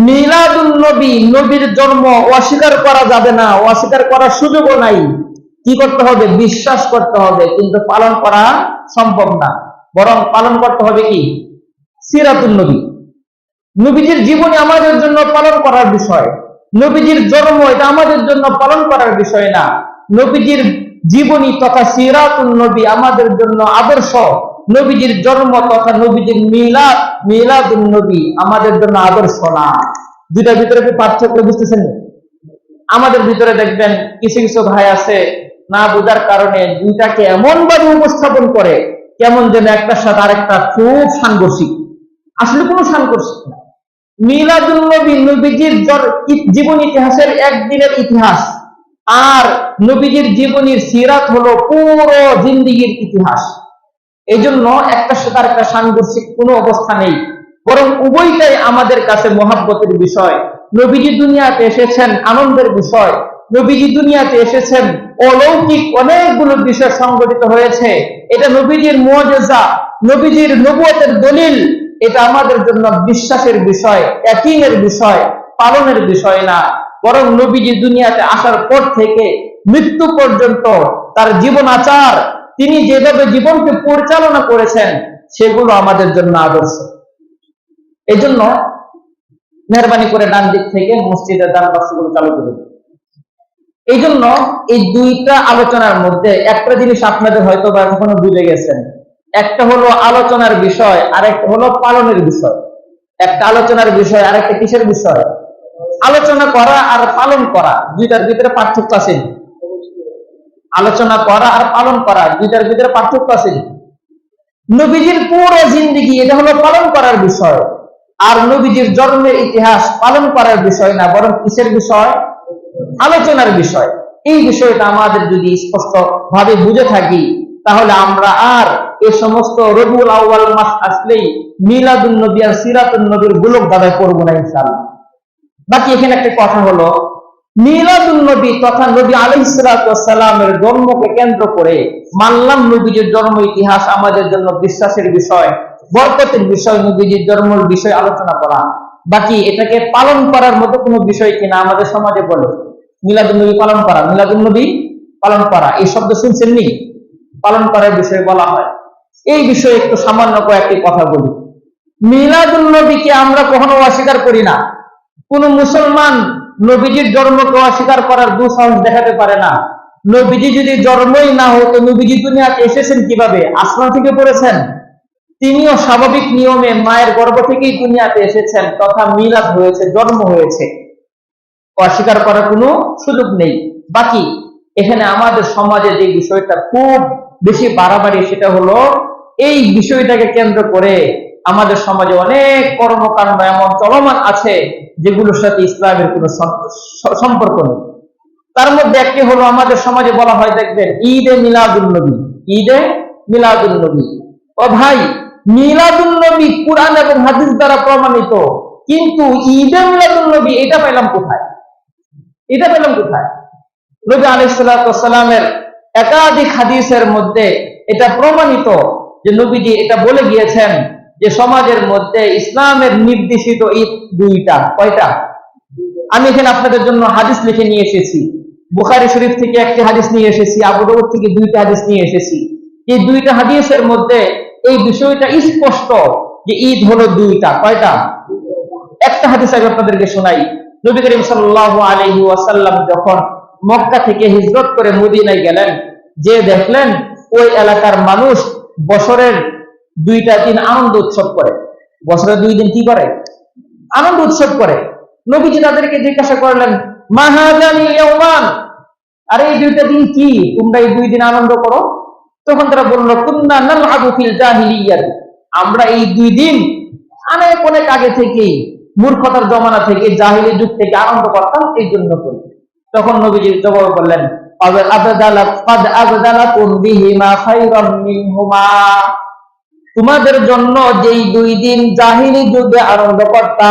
মিলাদুন নবী, নবীর জন্ম অস্বীকার করা যাবে না, অস্বীকার করার সুযোগও নাই। কি করতে হবে? বিশ্বাস করতে হবে, কিন্তু পালন করা সম্ভব না। বরং পালন করতে হবে কি? সিরাতুন নবী। নবীজির জীবনী আমাদের জন্য পালন করার বিষয়। নবীজির জন্ম এটা আমাদের জন্য পালন করার বিষয় না। নবীজির জীবনী তথা সিরাতুন নবী আমাদের জন্য আদর্শ। নবীজির জন্ম তথা নবীজির মিলাদ, মিলাদুন নবী আমাদের জন্য আদর্শ না। দুইটার ভিতরে কি পার্থক্য বুঝতেছেন? আমাদের ভিতরে দেখবেন কিছু কিছু ভাই আছে না বুঝার কারণে দুইটাকে এমন ভাবে উপস্থাপন করে কেমন যেন একটার সাথে আরেকটা খুব সাংঘর্ষিক। আসলে কোনো সাংঘর্ষিক না। মিলাদুন নবী নবীজির জীবন ইতিহাসের একদিনের ইতিহাস, আর নবীজির জীবনীর সিরাত হলো পুরো জিন্দেগির ইতিহাস। এই জন্য একটার সাথে আরেকটা সাংঘর্ষিক কোনো অবস্থা নেই, বরং উভয়টাই আমাদের কাছে মহাব্বতের বিষয়। নবীজি দুনিয়াতে এসেছেন আনন্দের বিষয়, নবীজি দুনিয়াতে এসেছেন অলৌকিক অনেকগুলো বিষয় সংঘটিত হয়েছে। এটা নবীজির মুআজিজা, নবীজির নবুয়তের দলিল। এটা আমাদের জন্য বিশ্বাসের বিষয়, ইয়াকিনের বিষয়, পালনের বিষয় না। বরং নবীজি দুনিয়াতে আসার পর থেকে মৃত্যু পর্যন্ত তার জীবন আচার, তিনি যেভাবে জীবনকে পরিচালনা করেছেন সেগুলো আমাদের জন্য আদর্শ। এই জন্য মেহরবানি করে ডান দিক থেকে মসজিদের ডান বাক্সগুলো চালু করে দিন। এই জন্য এই দুইটা আলোচনার মধ্যে একটা জিনিস আপনাদের হয়তো বা এখনো বুঝে গেছেন, একটা হলো আলোচনার বিষয় আর একটা হলো পালনের বিষয়। একটা আলোচনার বিষয় আর একটা কিসের বিষয়? আলোচনা করা আর পালন করা, দুইটার ভিতরে পার্থক্য আছে। আলোচনা করা আর পালন করা, দুইটার ভিতরে পার্থক্য আছে। নবীজির পুরো জিন্দেগি এটা হলো পালন করার বিষয়, আর নবীজির জন্মের ইতিহাস পালন করার বিষয় না, বরং কিসের বিষয়? আলোচনার বিষয়। এই বিষয়টা আমাদের যদি স্পষ্ট ভাবে বুঝে থাকি তাহলে আমরা আর এই সমস্ত রবিউল আউয়াল মাস আসলেই মিলাদুন নবী আর সিরাতুন নবীর গোলক দাদায় করবো না ইনশাআল্লাহ। বাকি এখানে একটা কথা হলো, মিলাদুন নবী তথা নবী আলাইহিস সালাতু ওয়াস সালামের জন্মকে কেন্দ্র করে মানলাম নবীজির জন্ম ইতিহাস আমাদের জন্য বিশ্বাসের বিষয়, বরকতের বিষয়, নবীজির জন্মের বিষয় আলোচনা করা। বাকি এটাকে পালন করার মতো কোনো বিষয় কিনা আমাদের সমাজে বলে মিলাদুন্নবী পালন করা, মিলাদুন্নবী পালন করা এই শব্দ শুনছেন নি? পালন করার বিষয়ে বলা হয়। এই বিষয়ে একটু সামান্য কয়েকটি কথা বলি। মিলাদুন্নবীকে আমরা কখনো অস্বীকার করি না। কোন মুসলমান নবীজির জন্মকে অস্বীকার করার দুঃসাহস দেখাতে পারে না। নবীজি যদি জন্মই না হতো, নবীজি দুনিয়াতে এসেছেন কিভাবে? আসমান থেকে পড়েছেন? তিনিও স্বাভাবিক নিয়মে মায়ের গর্ভ থেকেই দুনিয়াতে এসেছেন, তথা মিলাদ হয়েছে, জন্ম হয়েছে। অস্বীকার করার কোনো সুযোগ নেই। বাকি এখানে আমাদের সমাজে যে বিষয়টা খুব বেশি বাড়াবাড়ি, সেটা হলো এই বিষয়টাকে কেন্দ্র করে আমাদের সমাজে অনেক কর্মকাণ্ড এমন চলমান আছে যেগুলোর সাথে ইসলামের কোনো সম্পর্ক নেই। তার মধ্যে একটি হলো আমাদের সমাজে বলা হয়, দেখবেন, ঈদে মিলাদুন্নবী। ঈদে মিলাদুন্নবী। ও ভাই, মিলাদুন্নবী কুরআন এবং হাদিস দ্বারা প্রমাণিত, কিন্তু ঈদে মিলাদুন্নবী এটা পেলাম কোথায়? এটা পেলাম কোথায়? নবী আলাইহিস সালাতু ওয়াস সালামের একাধিক হাদিসের মধ্যে এটা প্রমাণিত যে নবীজি এটা বলে গিয়েছেন যে সমাজের মধ্যে ইসলামের নির্দেশিত ঈদ দুইটা। কয়টা? আমি এখানে আপনাদের জন্য হাদিস লিখে নিয়ে এসেছি। বুখারী শরীফ থেকে একটি হাদিস নিয়ে এসেছি, আবু দাউদ থেকে দুইটা হাদিস নিয়ে এসেছি। এই দুইটা হাদিসের মধ্যে এই বিষয়টা স্পষ্ট যে ঈদ হলো দুইটা। কয়টা? একটা হাদিস আগে আপনাদেরকে শোনাই। নবী করিম সাল্লাল্লাহু আলাইহি ওয়াসাল্লাম যখন মক্কা থেকে হিজরত করে মদিনায় গেলেন, যে দেখলেন ওই এলাকার মানুষ বছরের দুইটা দিন আনন্দ উৎসব করে। বছরের 2 দিন কি করে? আনন্দ উৎসব করে। নবীজি তাদেরকে জিজ্ঞাসা করলেন, মা হাযানি ইয়াওমান, আরে এই 2টা দিন কি, তোমরা এই 2 দিন আনন্দ করো? তখন তারা বলল, কুন্না নালআবু ফিল জাহিলিয়াত, আমরা এই 2 দিন অনেক অনেক আগে থেকেই, মূর্খতার জমানা থেকে, জাহিলি যুগ থেকে আনন্দ করতাম, এই জন্য করি। তখন নবীজি জবাব করলেন, তোমাদের জন্য যেই 2 দিন জাহিলি যুগে আনন্দ করতা,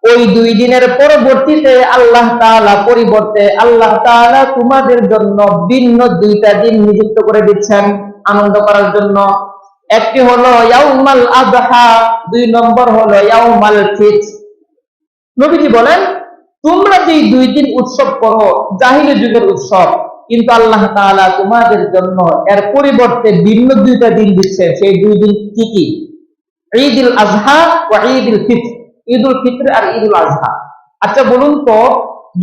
ওই 2 দিনের পরবর্তীতে আল্লাহ তাআলা পরিবর্তে আল্লাহ তাআলা তোমাদের জন্য ভিন্ন 2টা দিন নিযুক্ত করে দিচ্ছেন আনন্দ করার জন্য। একটি হলো ইয়াউমাল আযহা, 2 নম্বর হলো ইয়াউমাল ফিতর। নবীজি বলেন, তোমরা যেই 2 দিন উৎসব করো জাহিলি যুগের উৎসব, কিন্তু আল্লাহ তাআলা তোমাদের জন্য এর পরিবর্তে ভিন্ন 2টা দিন দিচ্ছে। সেই 2 দিন কি কি? ঈদুল আযহা ও ঈদুল ফিতর। ঈদুল ফিতর আর ঈদুল আযহা। আচ্ছা বলুন তো,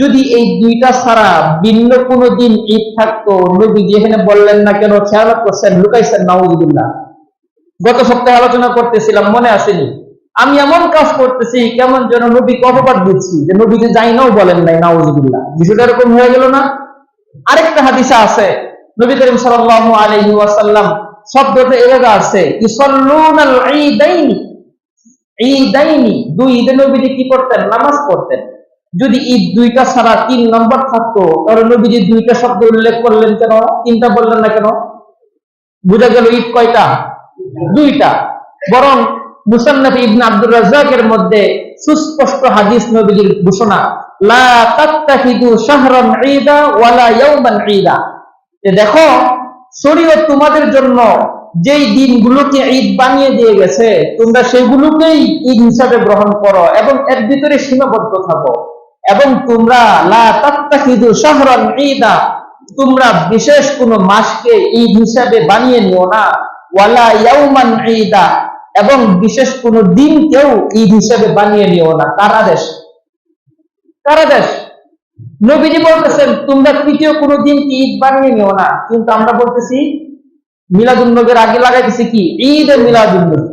যদি এই 2টা ছাড়া ভিন্ন কোনো দিন ঈদ থাকতো, নবীজি এখানে বললেন না কেন? খেয়াল করছেন? লুকাইছেন? নাউযুবিল্লাহ। গত সপ্তাহে আলোচনা করতেছিলাম, মনে আসেনি? আমি এমন কাজ করতেছি কেমন যেন নবীকে অপবাদ দিচ্ছি, যে নবীকে যাই নাও বলেন নাই। নাউযুবিল্লাহ। বিষয়টা এরকম হয়ে গেল না? আরেকটা হাদিসে আছে, নবী করিম সাল্লাল্লাহু আলাইহি ওয়াসাল্লাম শব্দটা এভাবে আছে, ইসাল্লুনাল ঈদাইনি। ঈদাইনি, 2 ঈদে নবীজি কি করতেন? নামাজ পড়তেন। যদি ঈদ 2টা ছাড়া 3 নম্বর থাকতো, তাহলে নবীজি 2টা শব্দ উল্লেখ করলেন কেন? 3টা বললেন না কেন? বুঝা গেল ঈদ কয়টা? 2টা। বরং মুসান্নাফ ইবনে আব্দুর রাজ্জাকের মধ্যে সুস্পষ্ট হাদিস, নবীজির ঘোষণা, লা তাত্তাখিদু শাহরান ঈদা ওয়ালা ইয়াওমান ঈদা, যে দেখো, শরীয়ত তোমাদের জন্য যেই দিনগুলোকে ঈদ বানিয়ে দিয়ে গেছে, তোমরা সেগুলোকেই ঈদ হিসাবে গ্রহণ করো এবং এর ভিতরে সীমাবদ্ধ থাকো। এবং তোমরা লা তাত্তাখিদু শাহরান ঈদা, তোমরা বিশেষ কোন মাসকে ঈদ হিসাবে বানিয়ে নিও না, ওয়ালা ইয়াওমান ঈদা, এবং বিশেষ কোন দিনকেও ঈদ হিসাবে বানিয়ে নিও না। কার আদেশ? কার আদেশ? নবীজি বলতেছেন তোমরা তৃতীয় কোন দিনকে ঈদ বানিয়ে নিও না, কিন্তু আমরা বলতেছি মিলাদুন্নবীর আগে লাগাইতেছি কি? ঈদ এ মিলাদুন্নবী।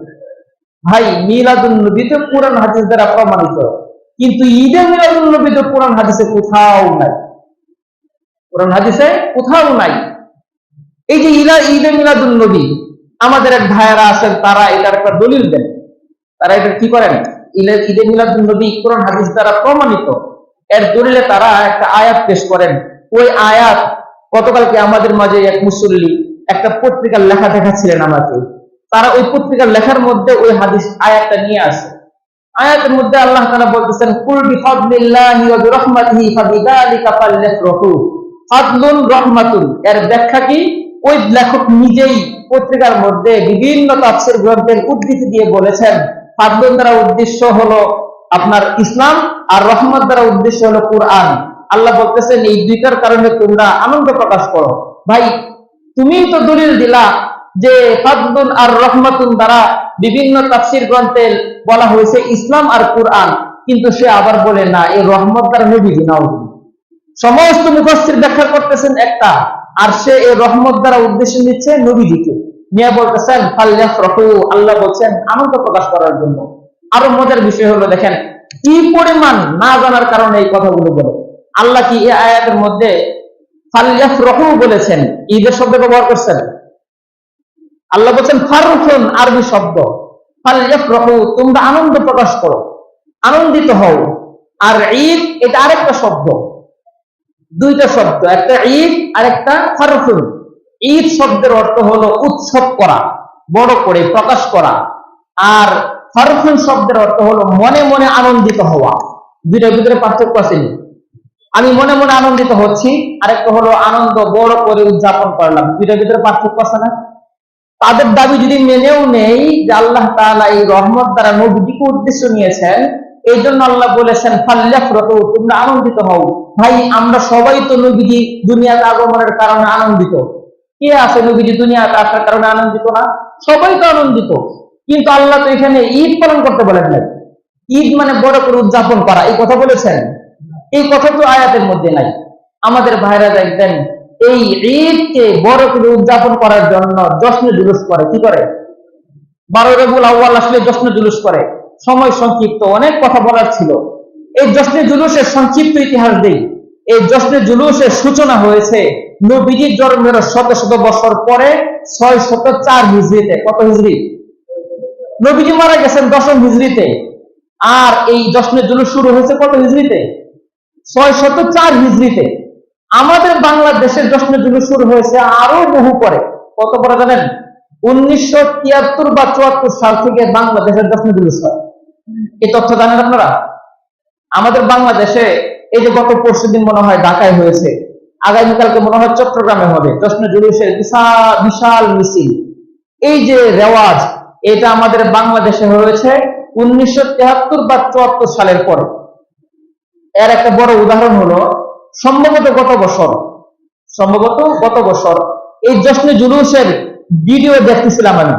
ভাই, মিলাদুন্নবী তো কোরআন হাদিস দ্বারা প্রমাণিত, কিন্তু ঈদে মিলাদুন্নবী তো কোরআন হাদিসে কোথাও নাই। কোরআন হাদিসে কোথাও নাই। এই যে ঈদে মিলাদুন্নবী, আমাদের এক ভাইয়েরা আছেন, তারা এটার একটা দলিল দেন। তারা এটা কি করেন? ঈদে মিলাদুন্নবী কোরআন হাদিস দ্বারা প্রমাণিত, এর দলিলে তারা একটা আয়াত পেশ করেন। ওই আয়াত গতকালকে আমাদের মাঝে এক মুসল্লি একটা পত্রিকার লেখা দেখাচ্ছিলেন আমাকে। তারা ওই পত্রিকার লেখার মধ্যে ওই হাদিস আয়াতটা নিয়ে আসে। আয়াতের মধ্যে আল্লাহ তাআলা বলতেছেন, কুল বিফাদলিল্লাহি ওয়া বিরহমাতিহি ফাবিযালিকা ফালইফরাহু। ফাদলুন রাহমাতুন, এর ব্যাখ্যা কি? ওই লেখক নিজেই পত্রিকার মধ্যে বিভিন্ন তাফসীর গ্রন্থের উদ্ধৃতি দিয়ে বলেছেন, ফাদলুন দ্বারা উদ্দেশ্য হলো আপনার ইসলাম, আর রহমত দ্বারা উদ্দেশ্য হলো কোরআন। আল্লাহ বলতেছেন এই দুইটার কারণে তোমরা আনন্দ প্রকাশ করো। ভাই, তুমি তো দলিল দিলা যে ফাদলুন আর রহমাতুন দ্বারা বিভিন্ন তাফসীর গ্রন্থে বলা হয়েছে ইসলাম আর কোরআন, কিন্তু সে আবার বলে না এই রহমত দ্বারা নবীজি নাও। সমস্ত মুফাসসির ব্যাখ্যা করতেছেন একটা, আর সে এই রহমত দ্বারা উদ্দেশ্য নিচ্ছে নবীজিকে নিয়ে বলতেছেন ফালইফরাহু, আল্লাহ বলছেন আনন্দ প্রকাশ করার জন্য। আরো মজার বিষয় হলো দেখেন কি পরিমাণ না জানার কারণে এই কথাগুলো বলে। আল্লাহ কি এই আয়াতের মধ্যে ফালইফরাহু বলেছেন, ঈদের শব্দ ব্যবহার করছেন? আল্লাহ বলছেন ফারহুন আরবি শব্দ, ফালইফরাহু তোমরা আনন্দ প্রকাশ করো, আনন্দিত হও। আর ঈদ এটা আরেকটা শব্দ, দুইটা শব্দ, একটা ঈদ আর একটা ফারহুন। ঈদ শব্দের অর্থ হলো উৎসব করা, বড় করে প্রকাশ করা, আর ফারহুন শব্দের অর্থ হলো মনে মনে আনন্দিত হওয়া। দুইটার ভিতরে পার্থক্য আছে। আমি মনে মনে আনন্দিত হচ্ছি, আরেকটা হলো আনন্দ বড় করে উদযাপন করলাম, দুইটার ভিতরে পার্থক্য আছে না? তাদের দাবি যদি মেনেও নেই যে আল্লাহ তাআলা এই রহমত দ্বারা নবীকে উদ্দেশ্য নিয়েছেন, এই জন্য আল্লাহ বলেছেন ফালইফরাহু তোমরা আনন্দিত হও। ভাই, আমরা সবাই তো নবীজি দুনিয়াতে আগমনের কারণে আনন্দিত। কে আছে নবীজি দুনিয়াতে আসার কারণে আনন্দিত না? সবাই তো আনন্দিত। কিন্তু আল্লাহ তো এখানে ঈদ পালন করতে বলেন নাই। ঈদ মানে বড় করে উদযাপন করা, এই কথা বলেছেন? এই কথা তো আয়াতের মধ্যে নাই। আমাদের ভাইরা দেখবেন এই ঈদকে বড় করে উদযাপন করার জন্য জশ্নে জুলুস করে। কি করে? 12 রবিউল আউয়াল আসলে জশ্নে জুলুস করে। সময় সংক্ষিপ্ত, অনেক কথা বলার ছিল। এই জশ্নে জুলুসের সংক্ষিপ্ত ইতিহাস দেই। এই জশ্নে জুলুসের সূচনা হয়েছে নবীজির জন্মের শত শত বছর পরে 604 হিজরিতে। কত হিজরি? নবীজি মারা গেছেন 10ম হিজরিতে, আর এই জশ্নে জুলুস শুরু হয়েছে কত হিজরিতে? 604 হিজরিতে। আমাদের বাংলাদেশের জশ্নে জুলুস শুরু হয়েছে আরো বহু পরে। কত পরে জানেন? 1973 বা 74 সাল থেকে বাংলাদেশের জশ্নে জুলুস হয়। এই তথ্য জানেন আপনারা? আমাদের বাংলাদেশে এই যে গত পরশুদিন মনে হয় ঢাকায় হয়েছে, আগামীকালকে মনে হয় চট্টগ্রামে হবে জশ্নে জুলুসের বিশাল মিছিল। এই যে রেওয়াজ, এটা আমাদের বাংলাদেশে হয়েছে 1973 বা 74 সালের পরে। এর একটা বড় উদাহরণ হলো সম্ভবত গত বছর এই জশ্নে জুলুসের ভিডিও দেখতেছিলাম আমি।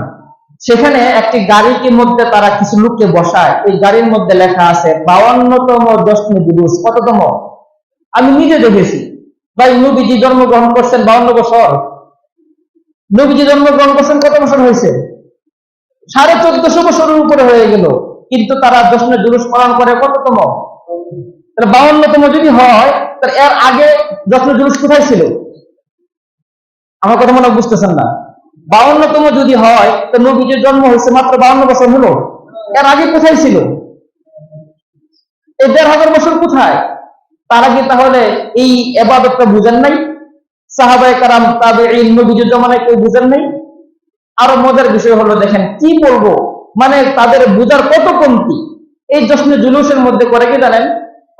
সেখানে একটি গাড়ির মধ্যে তারা কিছু লোককে বসায়, এই গাড়ির মধ্যে লেখা আছে 52তম জশ্নে জুলুস। কততম? আমি নিজে দেখেছি। ভাই, নবীজি জন্মগ্রহণ করছেন 52 বছর। নবীজি জন্মগ্রহণ করছেন কত বছর হয়েছে? 1450 বছরের উপরে হয়ে গেল, কিন্তু তারা জশ্নে জুলুস পালন করে কততম? 52তম যদি হয়, তার এর আগে জশ্নে জুলুস কোথায় ছিল? আমার কথা মনে বুঝতেছেন না? 52তম যদি হয়, তো নবীজির জন্ম হয়েছে মাত্র 52 বছর হলো, এর আগে কোথায় ছিল? এই 1500 বছর কোথায়? তারা কি তাহলে এই ইবাদতটা বুঝেন নাই? সাহাবায়ে কেরাম, তাবেঈন, নবীজির জামানায় কেউ বুঝেন নাই? আরো মজার বিষয় হলো দেখেন কি বলবো, মানে তাদের বুঝার কত কমতি। এই জশ্নে জুলুসের মধ্যে করে কি জানেন?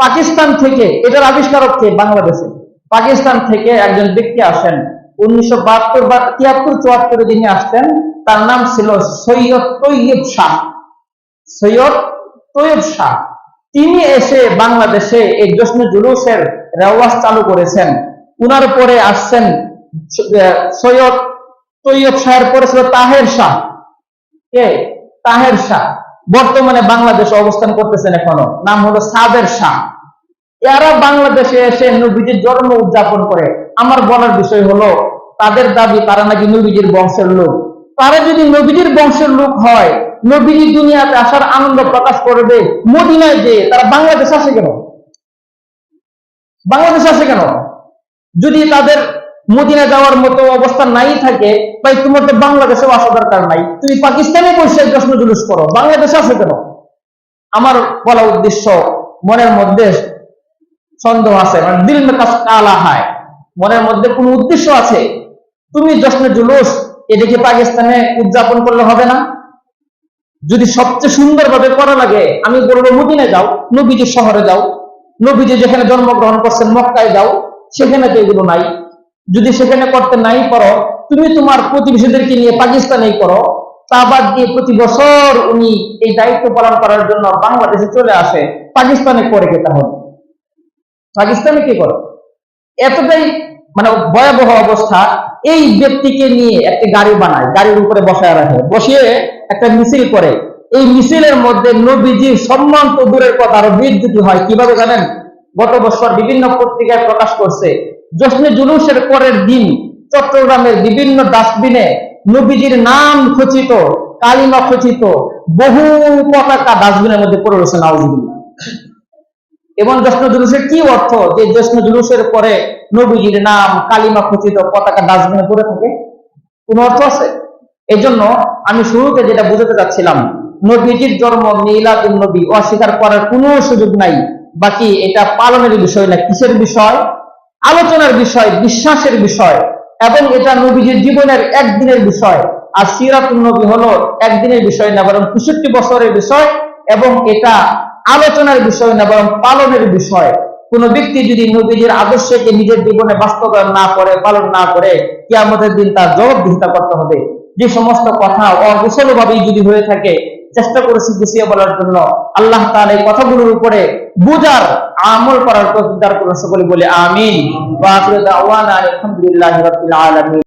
পাকিস্তান থেকে, এটার আবিষ্কারক কে? বাংলাদেশে পাকিস্তান থেকে একজন ব্যক্তি আসেন 1972 বা 73-74 যিনি আসতেন, তার নাম ছিল সৈয়দ তৈয়ব শাহ। তিনি এসে বাংলাদেশে এই জশ্নে জুলুসের রেওয়াজ চালু করেছেন। উনার পরে আসছেন সৈয়দ তৈয়ব শাহের পরে ছিল তাহের শাহ। কে? তাহের শাহ। বর্তমানে বাংলাদেশে অবস্থান করতেছেন এখনো, নাম হলো সাবের শাহ। এরা বাংলাদেশে এসে নবীজির জন্ম উদযাপন করে। আমার বলার বিষয় হলো তাদের দাবি তারা নাকি নবীজির বংশের লোক। তারা যদি নবীজির বংশের লোক হয়, নবীজি দুনিয়াতে আসার আনন্দ প্রকাশ করবে মদিনায় যেয়ে, তারা বাংলাদেশে আসে কেন? যদি তাদের মদিনা যাওয়ার মতো অবস্থা নাই থাকে, তাই তোমার তো বাংলাদেশেও আসা দরকার নাই। তুমি পাকিস্তানে বসে জশ্নে জুলুস করো, বাংলাদেশে আসো কেন? আমার বলা উদ্দেশ্য, মনের মধ্যে সন্দেহ আছে, মানে দিল মে কালা হয়, মনের মধ্যে কোন উদ্দেশ্য আছে। তুমি জশ্নে জুলুস এদিকে পাকিস্তানে উদযাপন করলে হবে না? যদি সবচেয়ে সুন্দরভাবে করা লাগে, আমি বলবো মদিনায় যাও, নবীজির শহরে যাও, নবীজি যেখানে জন্মগ্রহণ করছেন মক্কায় যাও, সেখানে তো এগুলো নাই। যদি সেখানে করতে নাই পারো, তুমি তোমার প্রতিবেশীদেরকে নিয়ে পাকিস্তানেই করো, তা বাদ দিয়ে প্রতি বছর উনি এই দায়িত্ব পালন করার জন্য বাংলাদেশে চলে আসে, পাকিস্তানে করে কে তাহলে? পাকিস্তানে কি করে? এতটাই মানে ভয়াবহ অবস্থা। এই ব্যক্তিকে নিয়ে একটি গাড়ি বানায়, গাড়ির উপরে বসায় রাখে, বসিয়ে একটা মিছিল করে। এই মিছিলের মধ্যে নবীজির সম্মান তো দূরের কথা, আরো বিদ্যুৎ হয়। কিভাবে জানেন? গত বছর বিভিন্ন পত্রিকায় প্রকাশ করছে, জশ্নে জুলুসের পরের দিন চট্টগ্রামের বিভিন্ন ডাস্টবিনে নবীজির নাম খচিত, কালিমা খচিত বহু পতাকা ডাস্টবিনের মধ্যে পড়ে রয়েছে, নাউজুবিল্লাহ। এবং জশ্ন জুলুসের কি অর্থ যে জশ্ন জুলুসের পরে নবীজির নাম কালিমা খচিত পতাকা ডাস্টবিনে পড়ে থাকে? কোন অর্থ আছে? এই জন্য আমি শুরুতে যেটা বুঝাতে চাচ্ছিলাম, নবীজির জন্ম মিলাদুন নবী অস্বীকার করার কোনো সুযোগ নাই। বাকি এটা পালনের বিষয় না, কিসের বিষয়? আলোচনার বিষয়, বিশ্বাসের বিষয়। এবং এটা নবীজির জীবনের একদিনের বিষয়। আর সিরাতুন নবী হলো একদিনের বিষয় না, বরং ৬৫ বছরের বিষয়। এবং এটা আলোচনার বিষয় না, বরং পালনের বিষয়। কোন ব্যক্তি যদি নবীজির আদর্শকে নিজের জীবনে বাস্তবায়ন না করে, পালন না করে, কিয়ামতের দিন তার জবাবদিহিতা করতে হবে। যে সমস্ত কথা অগোছল ভাবেই যদি হয়ে থাকে, চেষ্টা করেছি গুছিয়ে বলার জন্য। আল্লাহ তাআলা এই কথাগুলোর উপরে বুঝার, আমল করার তৌফিক দান করুন। সকলে বলে আমিন। ওয়া আখিরু দাওয়ানা আলহামদুলিল্লাহি রাব্বিল আলামিন।